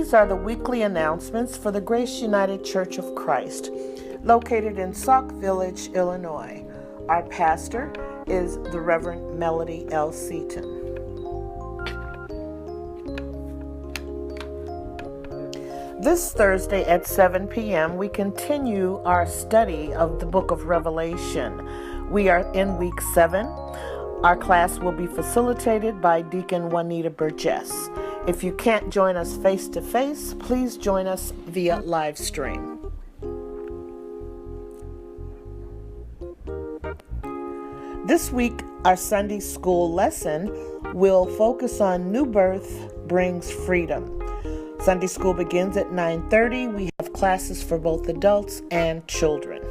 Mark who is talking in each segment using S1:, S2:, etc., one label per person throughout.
S1: These are the weekly announcements for the Grace United Church of Christ, located in Sauk Village, Illinois. Our pastor is the Reverend Melody L. Seaton. This Thursday at 7 p.m., we continue our study of the book of Revelation. We are in week 7. Our class will be facilitated by Deacon Juanita Burgess. If you can't join us face-to-face, please join us via live stream. This week, our Sunday school lesson will focus on New Birth Brings Freedom. Sunday school begins at 9:30. We have classes for both adults and children.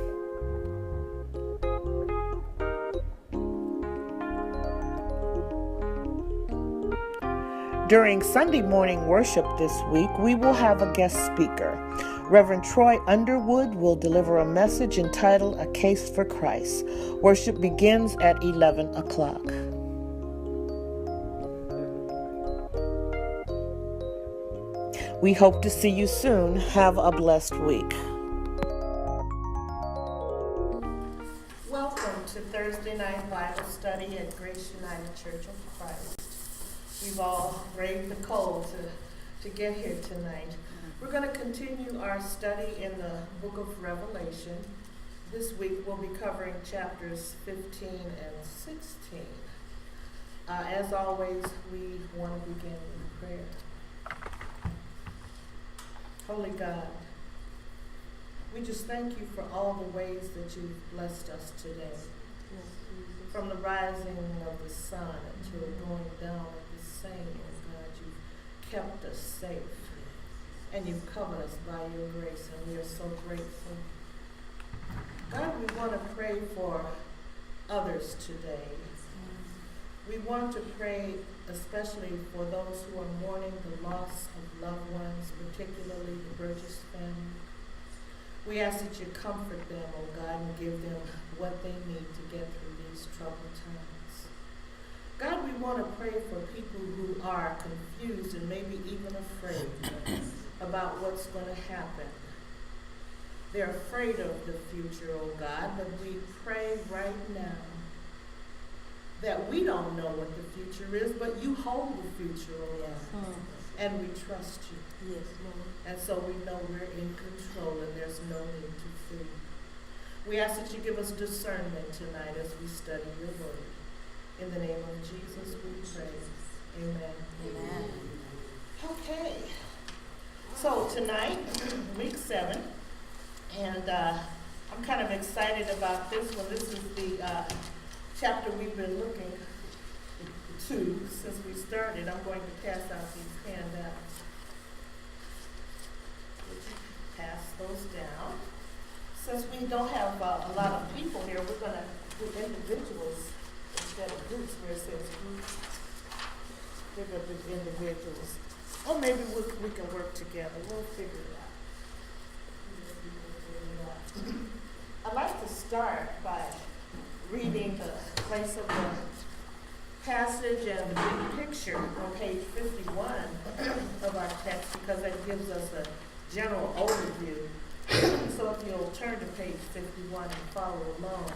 S1: During Sunday morning worship this week, we will have a guest speaker. Reverend Troy Underwood will deliver a message entitled A Case for Christ. Worship begins at 11 o'clock. We hope to see you soon. Have a blessed week. Welcome to Thursday Night Bible Study at Grace United Church of Christ. We've all braved the cold to get here tonight. We're going to continue our study in the book of Revelation. This week we'll be covering chapters 15 and 16. As always, we want to begin with prayer. Holy God, we just thank you for all the ways that you've blessed us today. From the rising of the sun until the going down of the same, oh God, you've kept us safe. And you've covered us by your grace, and we are so grateful. God, we want to pray for others today. We want to pray especially for those who are mourning the loss of loved ones, particularly the Burgess family. We ask that you comfort them, oh God, and give them what they need to get through these troubled times. God, we want to pray for people who are confused and maybe even afraid about what's going to happen. They're afraid of the future, oh God, but we pray right now that we don't know what the future is, but you hold the future, oh God, and we trust you. Yes, Lord. And so we know we're in control and there's no need to fear. We ask that you give us discernment tonight as we study your word. In the name of Jesus we pray. Amen. Amen. Okay. So tonight, week 7, and I'm kind of excited about this one. This is the chapter we've been looking to since we started. I'm going to pass out these handouts. Would you pass those down? Since we don't have a lot of people here, we're going to do individuals instead of groups where it says groups. We're going to do individuals. Or maybe we can work together. We'll figure it out. I'd like to start by reading the place of the passage and the big picture on page 51 of our text, because that gives us a general overview. So if you'll turn to page 51 and follow along.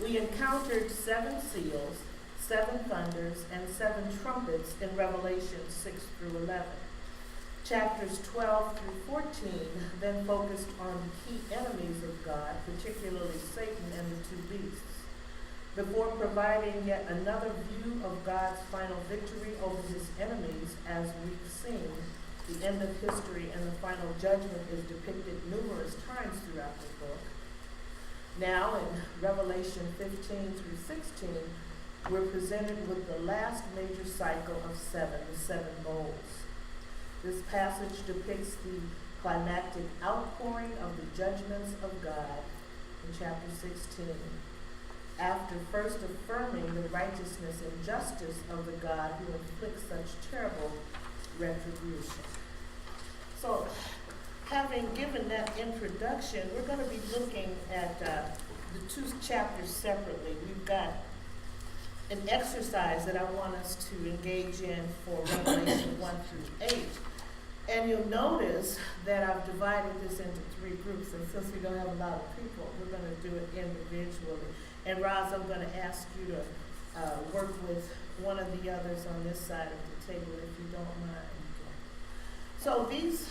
S1: We encountered 7 seals, 7 thunders, and 7 trumpets in Revelation 6 through 11. Chapters 12 through 14 then focused on the key enemies of God, particularly Satan and the 2 beasts, before providing yet another view of God's final victory over his enemies. As we've seen, the end of history and the final judgment is depicted numerous times throughout the book. Now in Revelation 15 through 16, we're presented with the last major cycle of 7, the 7 bowls. This passage depicts the climactic outpouring of the judgments of God in chapter 16, after first affirming the righteousness and justice of the God who inflicts such terrible retribution. So, having given that introduction, we're going to be looking at the 2 chapters separately. We've got an exercise that I want us to engage in for Revelation 1 through 8. And you'll notice that I've divided this into 3 groups, and since we don't have a lot of people, we're going to do it individually. And Roz, I'm going to ask you to work with one of the others on this side of the table, if you don't mind. So these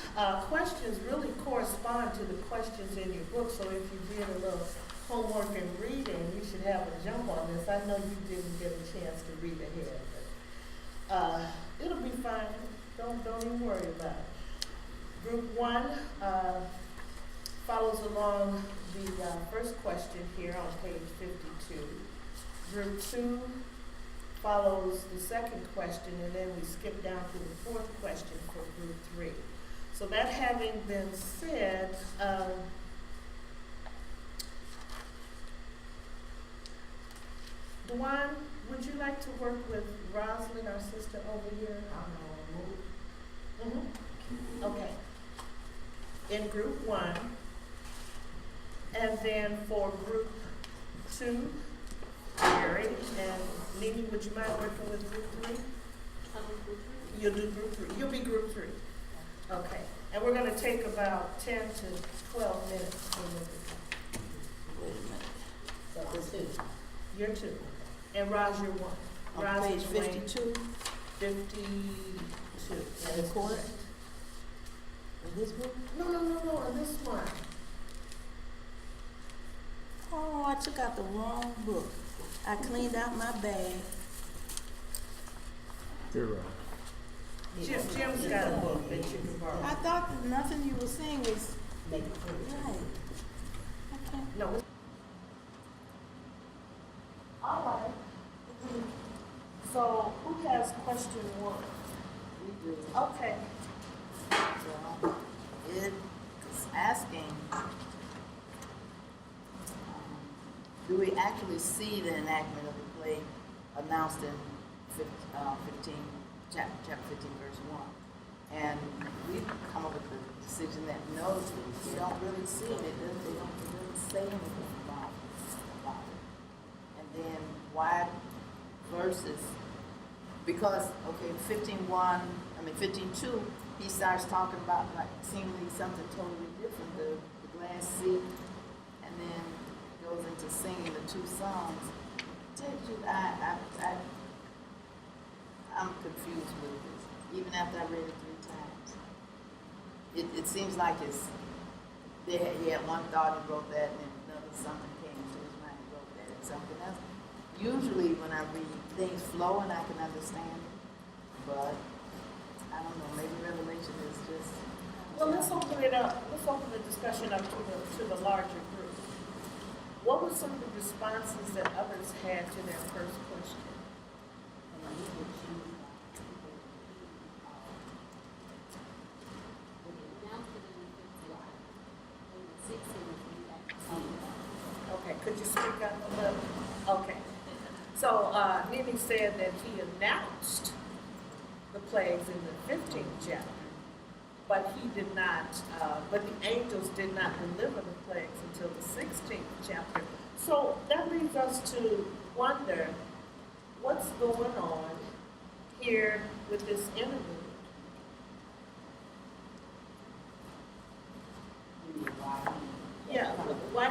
S1: questions really correspond to the questions in your book, so if you did a little homework and reading, you should have a jump on this. I know you didn't get a chance to read ahead, but it'll be fine. Don't even worry about it. Group 1 follows along the first question here on page 52. Group 2 follows the second question, and then we skip down to the 4th question for group 3. So that having been said, Dwan, would you like to work with Rosalind, our sister over here? Mm-hmm. Okay. In group 1, and then for group 2, Mary and Mimi, would you mind working with group 3? You'll do group 3. You'll be group 3. Okay. And we're going to take about 10 to 12 minutes.
S2: Wait a minute. So 2.
S1: You're 2. And Roz, you're 1.
S2: On
S1: Roz
S2: page
S1: is
S2: 52.
S1: 52.
S2: And the court? In this book?
S1: No, in this one.
S2: Oh, I took out the wrong book. I cleaned out my bag.
S3: You're right.
S1: Jim's got a book that you can borrow.
S2: I thought that nothing you were saying was
S1: Make it clear.
S2: right. Okay.
S1: No. All right. So who has question 1?
S2: We do.
S1: Okay.
S2: So, it is asking, do we actually see the enactment of the play announced in chapter 15, verse 1? And we've come up with the decision that no, we don't really see it. They don't really say anything about it. And then why verses? Because, okay, 15:2, he starts talking about like seemingly something totally different, the glass sea, and then goes into singing the 2 songs. I'm confused with this, even after I read it 3 times. It seems like he had one thought and wrote that, and then another something came into his mind and wrote that, and something else. Usually when I read, things flow and I can understand it, but I don't know, maybe Revelation is just...
S1: Well, let's open it up. Let's open the discussion up to the larger group. What were some of the responses that others had to their first question? Okay, could you speak up a little? Okay. So, Nini said that he announced the plagues in the 15th chapter, but he did not, but the angels did not deliver the plagues until the 16th chapter. So that leads us to wonder what's going on here with this interlude. Yeah, why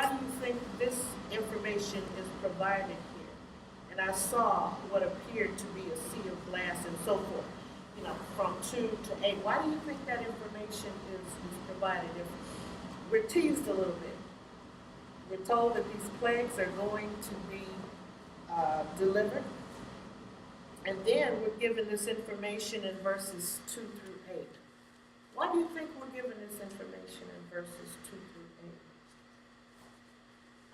S1: do you think this information is provided here? And I saw what appeared to be a sea of glass and so forth, from 2 to 8. Why do you think that information is provided? We're teased a little bit. We're told that these plagues are going to be delivered. And then we're given this information in verses 2 through 8. Why do you think we're given this information in verses 2 through 8?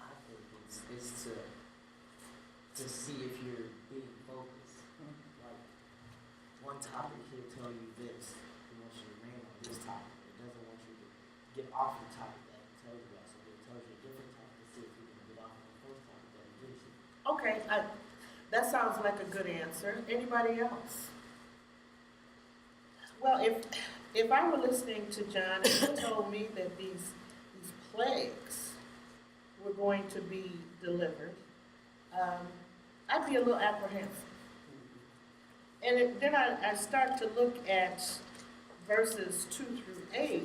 S4: I think it's to see if you're being focused. Like, one topic he'll tell you this, he wants you to remain on this topic. It doesn't want you to get off the topic that he tells you about. So it tells you a different topic to see if you can get off on the first topic that he gives you.
S1: Okay, that sounds like a good answer. Anybody else? Well, if I were listening to John and he told me that these plagues were going to be delivered, I'd be a little apprehensive. And then I start to look at verses 2 through 8,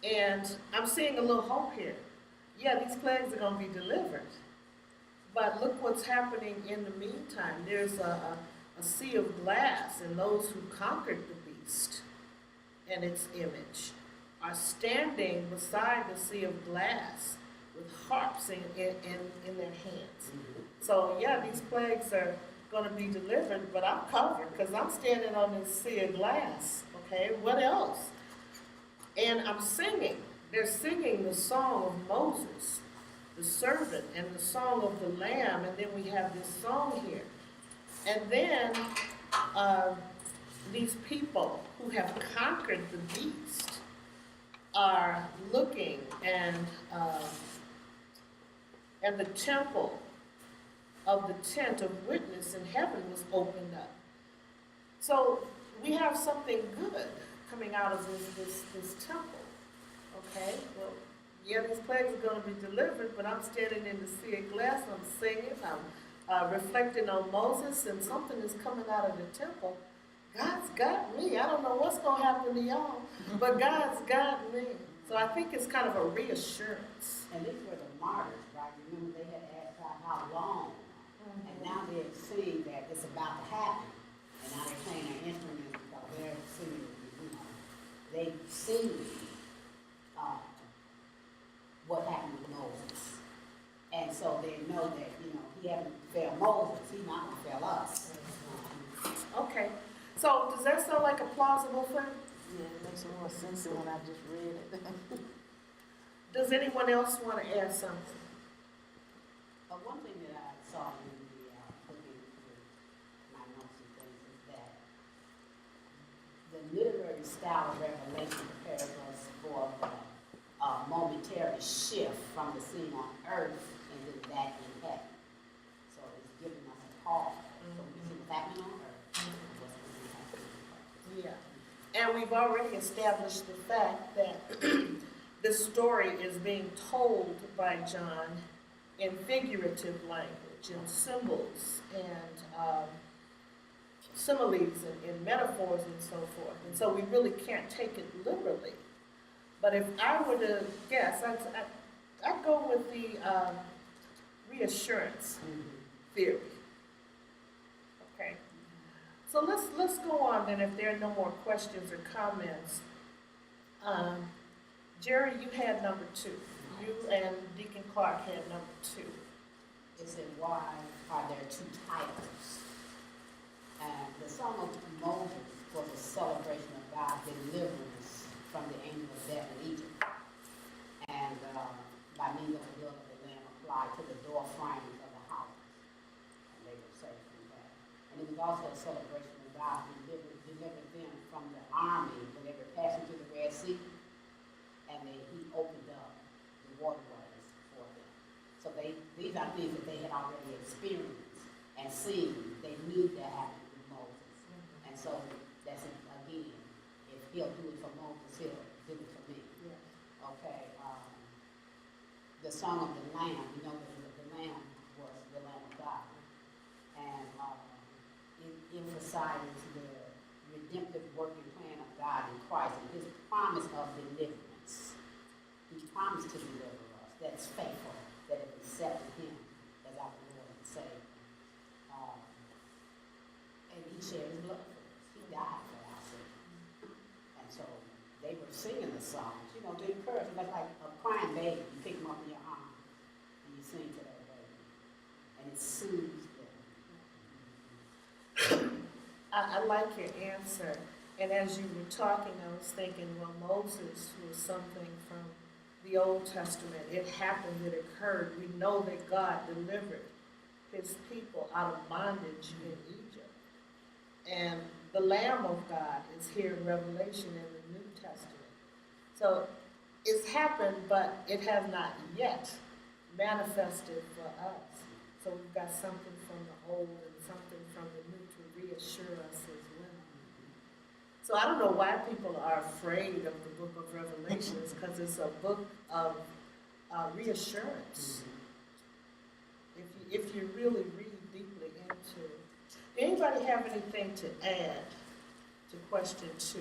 S1: and I'm seeing a little hope here. Yeah, these plagues are going to be delivered, but look what's happening in the meantime. There's a sea of glass, and those who conquered the beast and its image are standing beside the sea of glass with harps in their hands. So yeah, these plagues are going to be delivered, but I'm covered because I'm standing on this sea of glass. Okay, what else? And I'm singing. They're singing the song of Moses, the servant, and the song of the Lamb, and then we have this song here. And then these people who have conquered the beast are looking, and the temple of the tent of witness in heaven was opened up. So we have something good coming out of this temple. Okay, well, yeah, these plagues are going to be delivered, but I'm standing in the sea of glass, I'm singing, I'm reflecting on Moses, and something is coming out of the temple. God's got me. I don't know what's going to happen to y'all, but God's got me. So I think it's kind of a reassurance.
S3: And these were the martyrs, right? Remember, they had asked God how long, and now they're seeing that it's about to happen, and now they're playing their instruments because they're seeing, they've seen what happened with Moses. And so they know that, he hasn't failed Moses, he's not going to fail us.
S1: Okay, so does that sound like a plausible thing?
S2: Yeah, it makes more sense than when I just read it.
S1: Does anyone else want to add something?
S3: One thing that I saw in the looking through my notes and things is that the literary style of Revelation prepares us for the momentary shift from the scene on earth and then that in heaven. So it's giving us a pause. So we see what's happening on earth and what's going to be happening in heaven.
S1: Yeah. And we've already established the fact that this story is being told by John in figurative language, in symbols and similes and metaphors and so forth. And so we really can't take it literally. But if I were to guess, I'd go with the reassurance theory. Okay. So let's go on then if there are no more questions or comments. Jerry, you had number 2. You and Deacon Clark had number 2.
S3: It said, why are there 2 titles? And the Song of Moses was a celebration of God's deliverance from the angel of death in Egypt. And by means of the blood of the Lamb applied to the door frames of the house. And they were saved from that. And it was also a celebration of God delivered them from the army when they were passing through the Red Sea. And he opened up the waterways for them. So these are things that they had already experienced and seen. They knew that happened with Moses. And so that's it again. If he'll do it for Moses, he'll do it for me.
S1: Yeah.
S3: Okay. The Song of the Lamb, we know that the Lamb was the Lamb of God. And it emphasizes the redemptive working plan of God in Christ and his promise of deliverance. He promised to deliver us. That's faithful, that if we accepted him as our Lord and Savior. And he shed his blood for us. He died for our sins. And so they were singing the songs, to encourage them. That's like a crying baby. You pick him up in your arms and you sing to that baby. And it soothes them.
S1: I like your answer. And as you were talking, I was thinking, well, Moses was something from the Old Testament. It happened, it occurred. We know that God delivered his people out of bondage in Egypt. And the Lamb of God is here in Revelation in the New Testament. So it's happened, but it has not yet manifested for us. So we've got something from the old and something from the new to reassure us as well. So I don't know why people are afraid of the book of Revelations, because it's a book of reassurance. If you really read deeply into it. Anybody have anything to add to question 2?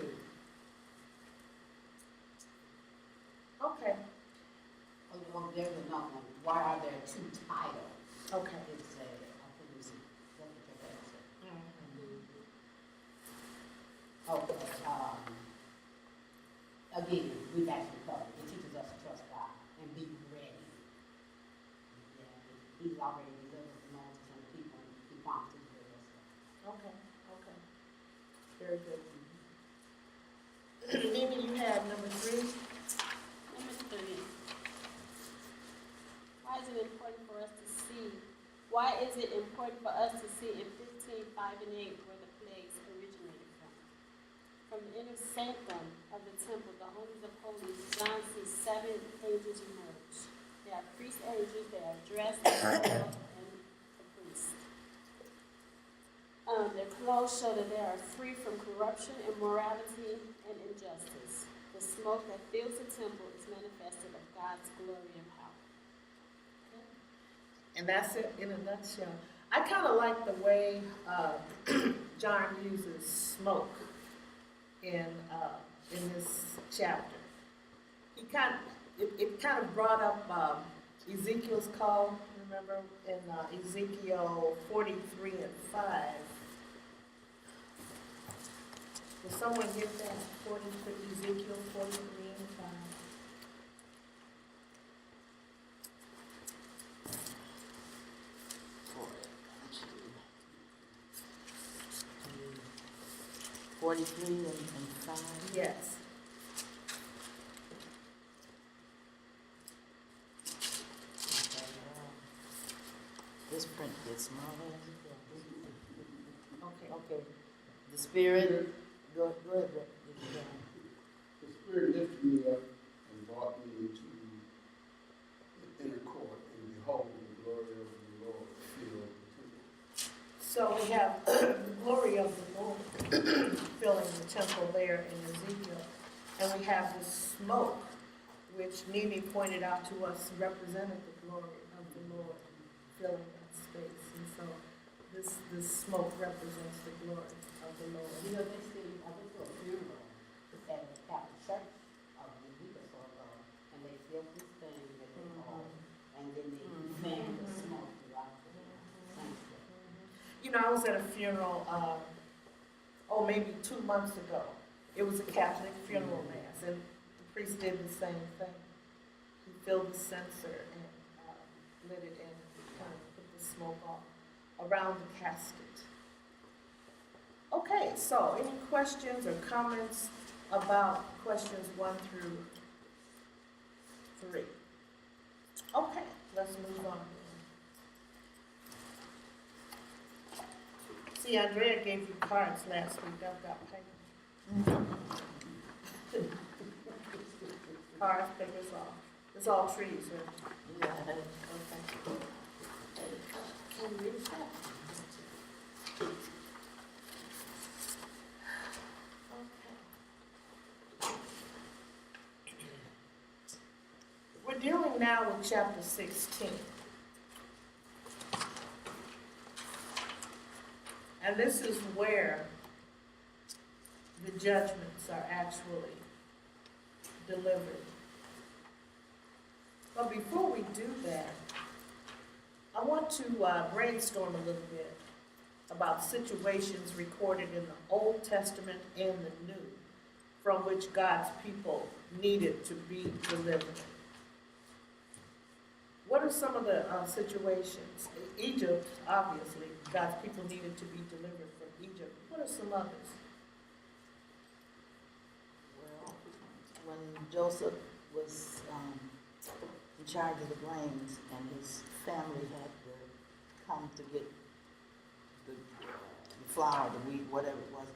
S1: Okay,
S3: Well, there's another one. Why are there two titles?
S1: okay.
S3: It's a, I think it's a, what the heck is it? Okay, again, we've actually covered, it teaches us to trust God and be ready. Yeah, he's already delivered Moses and the people, and he promised to deliver us.
S1: Okay, okay. Very good. Mimi, you had number 3?
S5: Number 3. Why is it important for us to see? Why is it important for us to see in 15:5 and 8 where the plagues originated from? From the inner sanctum of the temple, the holies of holies, John sees 7 angels emerge. They are priest angels. They are dressed as heralds and the priest. Their clothes show that they are free from corruption, immorality, and injustice. The smoke that fills the temple is manifested of God's glory and power.
S1: And that's it in a nutshell. I kind of like the way John uses smoke in this chapter. He it kind of brought up Ezekiel's call. Remember in Ezekiel 43 and 5. Will someone get that? Ezekiel 43 and 5.
S2: 43 and 5.
S1: Yes.
S2: This print gets smaller.
S1: Okay.
S2: Okay. The Spirit, go ahead, Brett.
S6: The Spirit lifted me up and brought me into the inner court, and behold, the glory of the Lord filled the temple.
S1: So we have the glory of the Lord filling the temple there in Ezekiel. And we have the smoke, which Nini pointed out to us represented the glory of the Lord filling that space. And so this smoke represents the glory of the Lord.
S3: You know, they still, I went to a funeral at the Catholic Church a week or so ago, and they filled this thing that they call, and then they fan the smoke throughout the sanctuary.
S1: You know, I was at a funeral, maybe 2 months ago. It was a Catholic funeral mass, and the priest did the same thing. He filled the censer and lit it and kind of put the smoke off around the casket. Okay, so any questions or comments about questions 1 through 3? Okay, let's move on. See, Andrea gave you cards last week. I've got paper. Cards, papers, all. It's all trees, right?
S2: Yeah.
S1: Okay. Can you read that? Okay. We're dealing now with chapter 16. And this is where the judgments are actually delivered. But before we do that, I want to brainstorm a little bit about situations recorded in the Old Testament and the New from which God's people needed to be delivered. What are some of the situations? Egypt, obviously, God's people needed to be delivered from Egypt. What are some others?
S2: Well, when Joseph was in charge of the grains and his family had to come to get the flour, the wheat, whatever it was,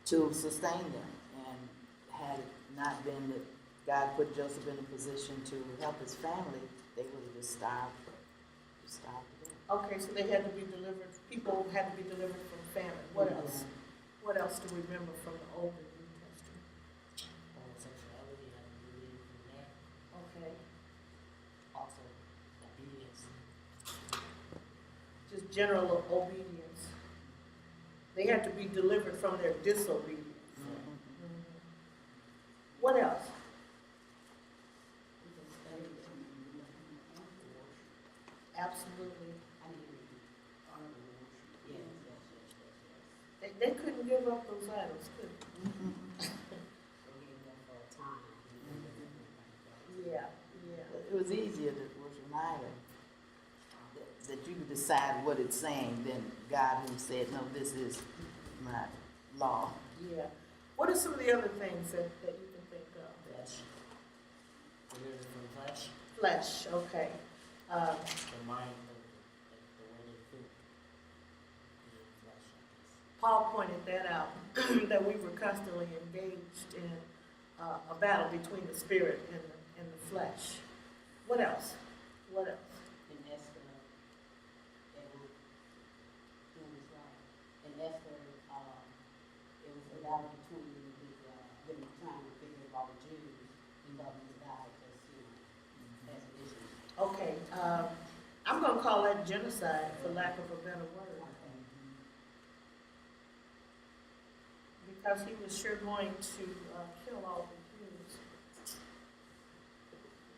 S2: to sustain them. And had it not been that God put Joseph in a position to help his family, they would have just starved to death.
S1: Okay, so they had to be delivered, people had to be delivered from famine. What else? What else do we remember from the Old and New Testament?
S4: Homosexuality, I believe in that.
S1: Okay,
S4: Also, obedience.
S1: just general obedience. They had to be delivered from their disobedience.
S2: Mm-hmm.
S1: What else? Absolutely.
S3: I didn't hear you. Yes, yes, yes, yes, yes.
S1: They couldn't give up those idols, could they?
S3: They gave them for a time. And then they went back to
S1: Yeah, yeah.
S2: It was easier to worship an idol, that you could decide what it's saying than God who said, no, this is my law.
S1: Yeah. What are some of the other things that you can think of?
S4: Flesh. Delivered from flesh.
S1: Flesh, okay.
S4: The mind, the way they think. Being flesh, I guess.
S1: Paul pointed that out, that we were constantly engaged in a battle between the spirit and the flesh. What else? What else?
S3: In Esther, it was right. In Esther, it was a battle between them trying to figure out the Jews and government died because, as an issue.
S1: Okay, I'm gonna call that genocide, for lack of a better word. Because he was sure going to kill all the Jews.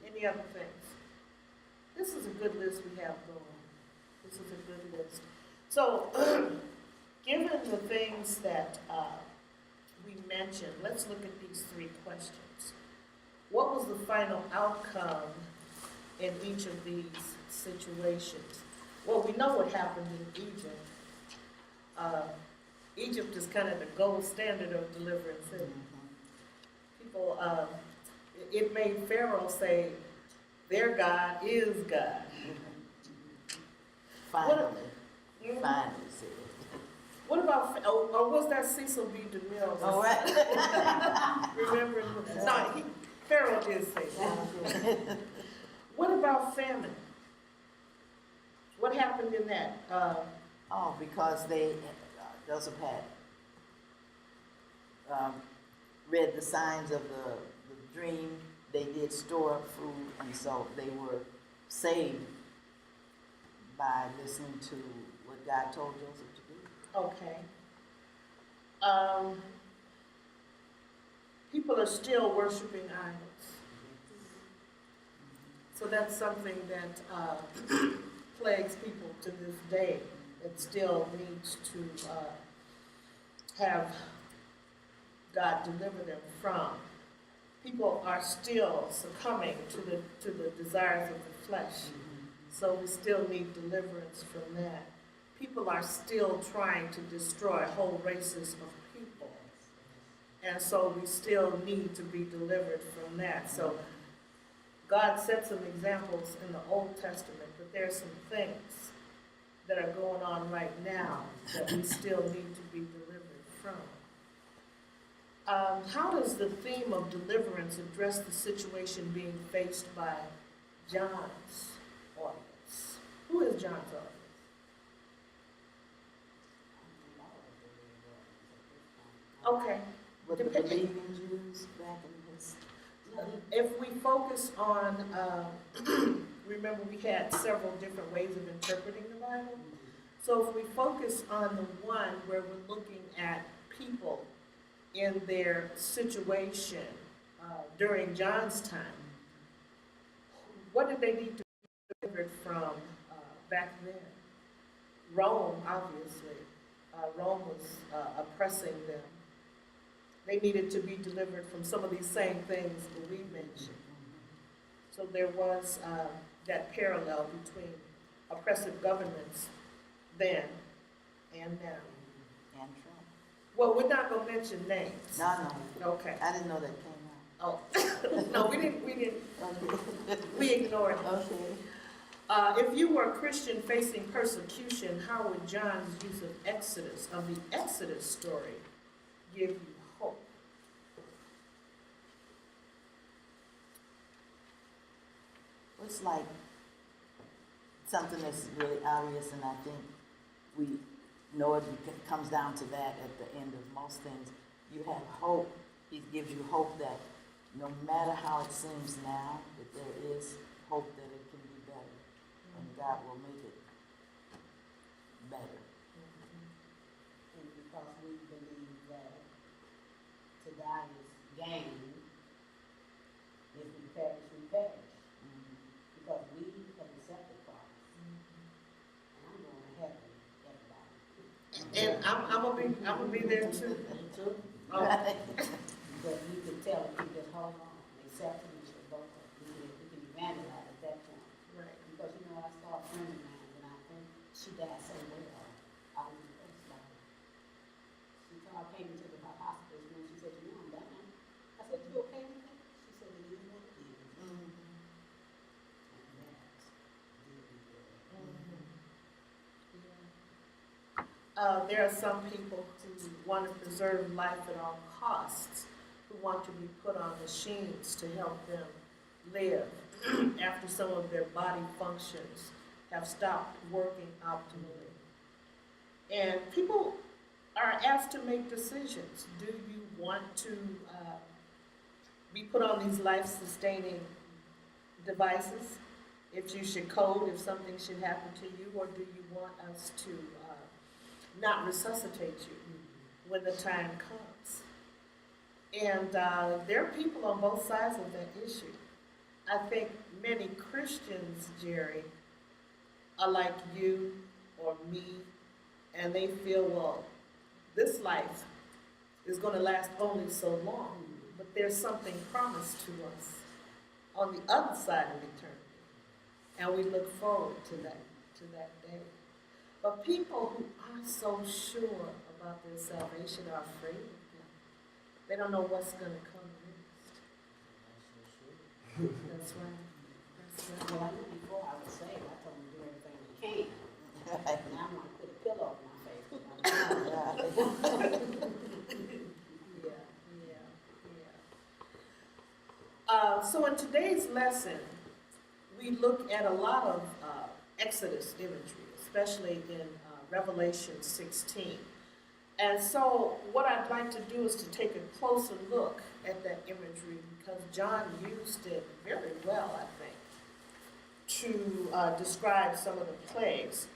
S1: Any other things? This is a good list we have going. This is a good list. So, given the things that we mentioned, let's look at these three questions. What was the final outcome in each of these situations? Well, we know what happened in Egypt. Egypt is kind of the gold standard of deliverance. People, it made Pharaoh say, their God is God.
S2: Finally,
S1: Mhm.
S2: finally said it.
S1: What about, or was that Cecil B. DeMille?
S2: All right.
S1: Remember, no, Pharaoh did say that. What about famine? What happened in that?
S2: Oh, because Joseph had read the signs of the dream. They did store up food, and so they were saved by listening to what God told Joseph to do.
S1: Okay. People are still worshiping idols. So that's something that plagues people to this day. It still needs to have God deliver them from. People are still succumbing to the desires of the flesh. So we still need deliverance from that. People are still trying to destroy whole races of people. And so we still need to be delivered from that. So God set some examples in the Old Testament, but there are some things that are going on right now that we still need to be delivered from. How does the theme of deliverance address the situation being faced by John's audience? Who is John's audience? Okay.
S2: With the believing Jews back in his time.
S1: If we focus on, remember we had several different ways of interpreting the Bible. So if we focus on the one where we're looking at people in their situation during John's time, what did they need to be delivered from back then? Rome, obviously. Rome was oppressing them. They needed to be delivered from some of these same things that we mentioned. So there was that parallel between oppressive governments then and now.
S2: And Trump.
S1: Well, we're not going to mention names.
S2: No.
S1: Okay.
S2: I didn't know that came
S1: Oh, no, we didn't,
S2: out. Okay.
S1: we ignored it.
S2: Okay.
S1: If you were a Christian facing persecution, how would John's use of the Exodus story, give you hope?
S2: It's like something that's really obvious, and I think we know it comes down to that at the end of most things. You have hope. He gives you hope that no matter how it seems now, that there is hope that it can be better, and God will make it better.
S3: And because we believe that to die is gain, if we perish, we perish. Because we have accepted Christ.
S1: And I'm gonna be there too.
S4: Me too.
S1: Oh,
S3: But you could tell if you just hold on, accept him as your local, we can evangelize at that point.
S1: right.
S3: Because, you know, I saw a friend of mine, and I think she died so well, I was like, she came into the hospital, and she said, you know, I'm dying. I said, you okay with that? She said, it is what it is.
S2: Mhm.
S3: And that's really good.
S1: There are some people who want to preserve life at all costs, who want to be put on machines to help them live after some of their body functions have stopped working optimally. And people are asked to make decisions. Do you want to be put on these life-sustaining devices? If you should code, if something should happen to you, or do you want us to not resuscitate you when the time comes? And there are people on both sides of that issue. I think many Christians, Jerry, are like you or me, and they feel, well, this life is going to last only so long, but there's something promised to us on the other side of eternity, and we look forward to that day. But people who are so sure about their salvation are afraid of Him. They don't know what's going to come next. That's right. That's right.
S3: Well, I knew before I was saved, I told them to do everything they can. Now I'm gonna put a pillow over my face.
S1: Yeah. So in today's lesson, we look at a lot of Exodus imagery, especially in Revelation 16. And so what I'd like to do is to take a closer look at that imagery, because John used it very well, I think, to describe some of the plagues.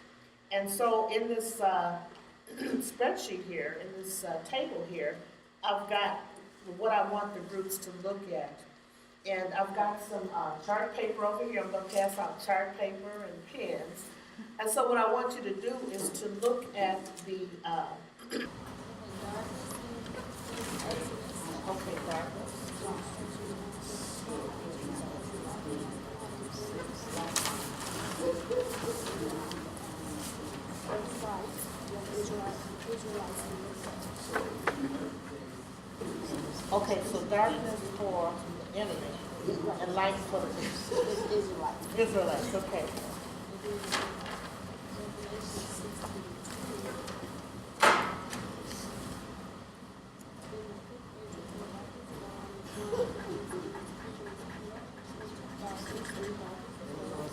S1: And so in this spreadsheet here, in this table here, I've got what I want the groups to look at. And I've got some chart paper over here. I'm going to pass out chart paper and pens. And so what I want you to do is to look at the, okay, darkness. Okay, so darkness for the enemy and light for the Israelites, okay.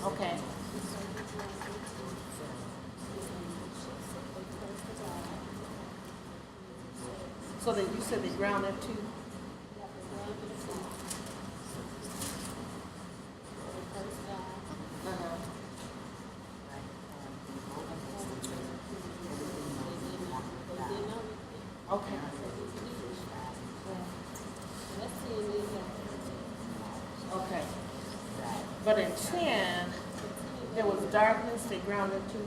S1: Okay. So that you said they ground that too? Okay. Okay. But in 10, there was darkness, they grounded to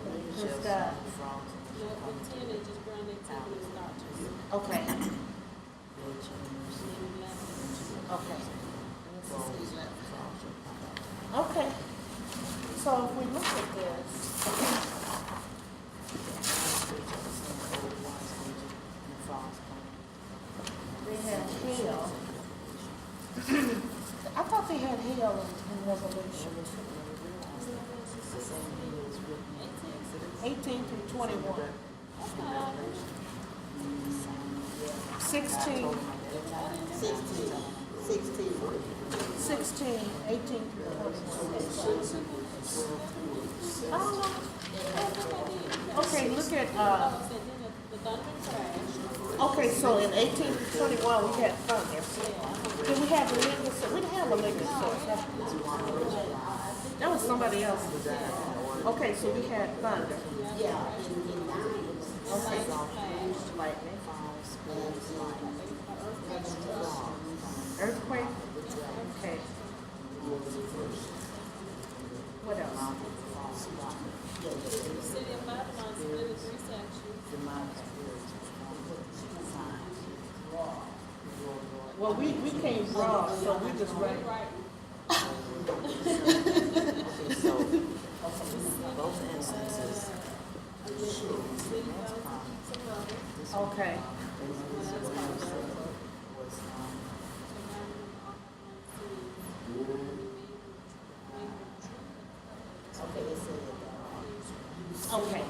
S1: the sky. Okay. Okay. Okay. So if we look at this, they had hail. I thought they had hail in Revelation 18 through 21. 16, 18 through 21. Oh, okay, look at, okay, so in 18 to 21, we had thunder. Did we have a liquid source? We didn't have a liquid source. That was somebody else. Okay, so we had thunder. Okay. Lightning. Earthquake. Okay. What else?
S5: The city of Babylon split in three protection.
S2: demonic spirits. Signs.
S1: Well, we can't draw, so we just write.
S4: Okay, so both instances.
S1: Okay.
S2: Okay, they said
S1: Okay.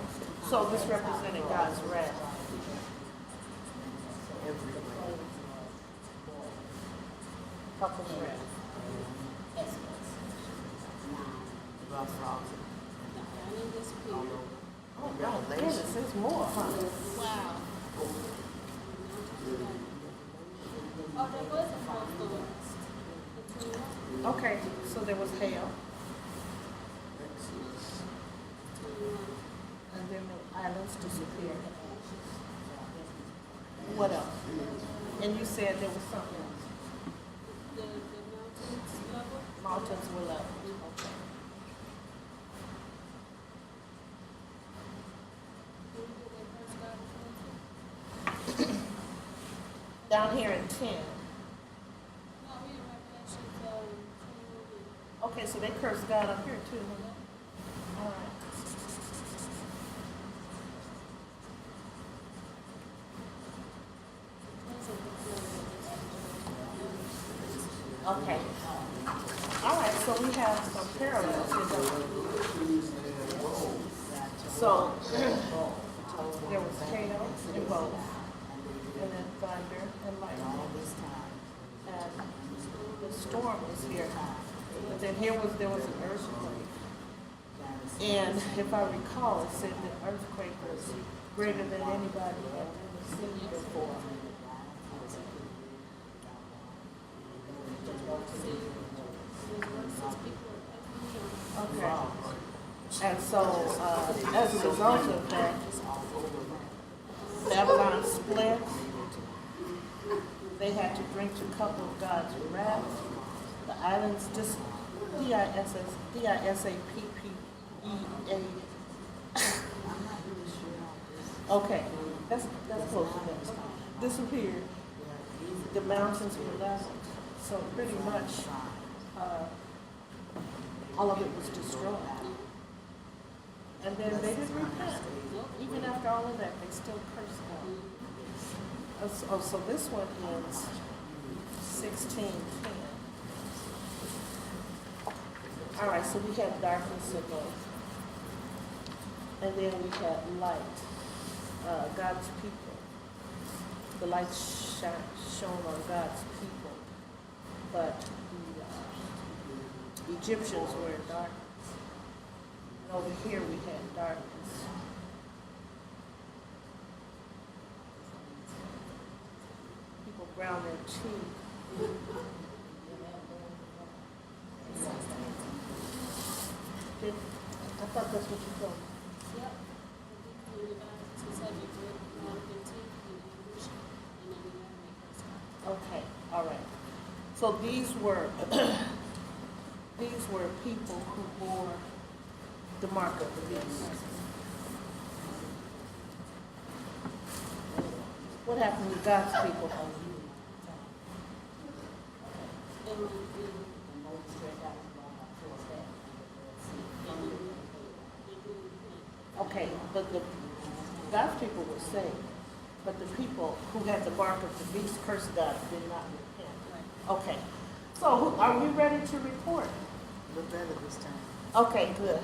S1: So this represented God's wrath. Couple's wrath. Oh, God, goodness, there's more, huh?
S5: Wow. Oh, there was a snowstorm.
S1: Okay, so there was hail, and then the islands disappeared. What else? And you said there was something else.
S5: The mountains level.
S1: Mountains were level. Okay. Down here in 10.
S5: No, we in Revelation 21.
S1: Okay, so they cursed God up here too, huh? All right. Okay. All right, so we have some parallels here. So there was hail and both, and then thunder and lightning. And the storm was here. But then there was an earthquake. And if I recall, it said the earthquake was greater than anybody had ever seen before. Okay. And so, as a result of that, Babylon split. They had to drink the cup of God's wrath. The islands just D-I-S-A-P-P-E-A. Okay, that's close enough. Disappeared. The mountains were leveled. So pretty much, all of it was destroyed. And then they didn't repent. Even after all of that, they still cursed God. So this one is 16:10. All right, so we had darkness above. And then we had light, God's people. The light shone on God's people. But the Egyptians were in darkness. And over here we had darkness. People ground their teeth. I thought that's what you told me.
S5: Yep.
S1: Okay, all right. So these were people who bore the mark of the beast. What happened to God's people? Okay, but God's people were saved, but the people who had the mark of the beast cursed God did not repent. Okay, so are we ready to report?
S2: Look better this time.
S1: Okay, good.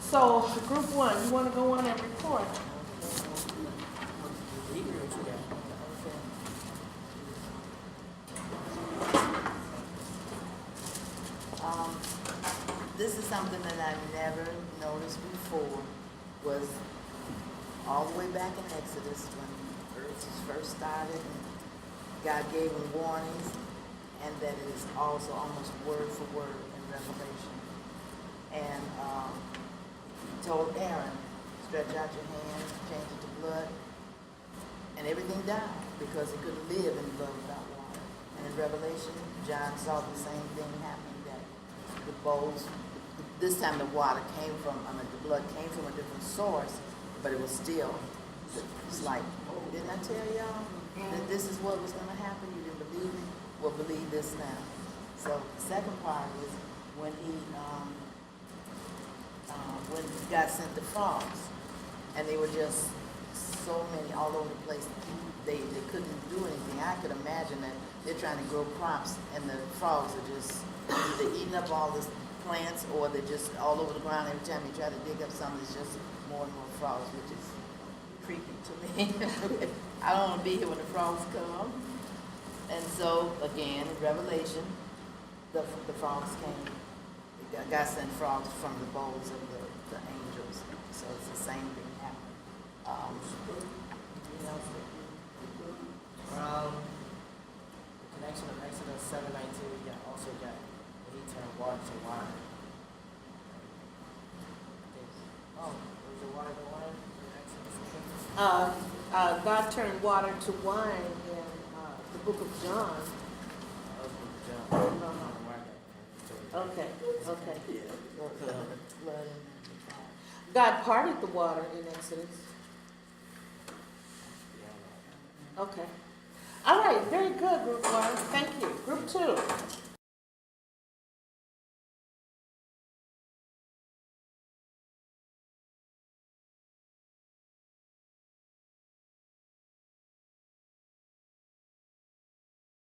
S1: So group one, you want to go on and report?
S2: This is something that I've never noticed before, was all the way back in Exodus when Earth first started, and God gave them warnings, and that it is also almost word for word in Revelation. And he told Aaron, stretch out your hand, change it to blood, and everything died because it couldn't live in blood without water. And in Revelation, John saw the same thing happening, that the bowls, this time the water came from, the blood came from a different source, but it was still, it's like, didn't I tell y'all that this is what was gonna happen? You didn't believe me? Well, believe this now. So the second part was when God sent the frogs, and they were just so many all over the place. They couldn't do anything. I could imagine that they're trying to grow crops, and the frogs are just either eating up all the plants, or they're just all over the ground. Every time you try to dig up something, it's just more and more frogs, which is creepy to me. I don't want to be here when the frogs come. And so, again, in Revelation, the frogs came. God sent frogs from the bowls of the angels. So it's the same thing happening. You know,
S4: Connection of Exodus 7:19, we also got when he turned water to wine. Oh, was the water to wine in Exodus?
S1: God turned water to wine in the book of John. Okay. God parted the water in Exodus. Okay. All right, very good, Group 1. Thank you. Group 2.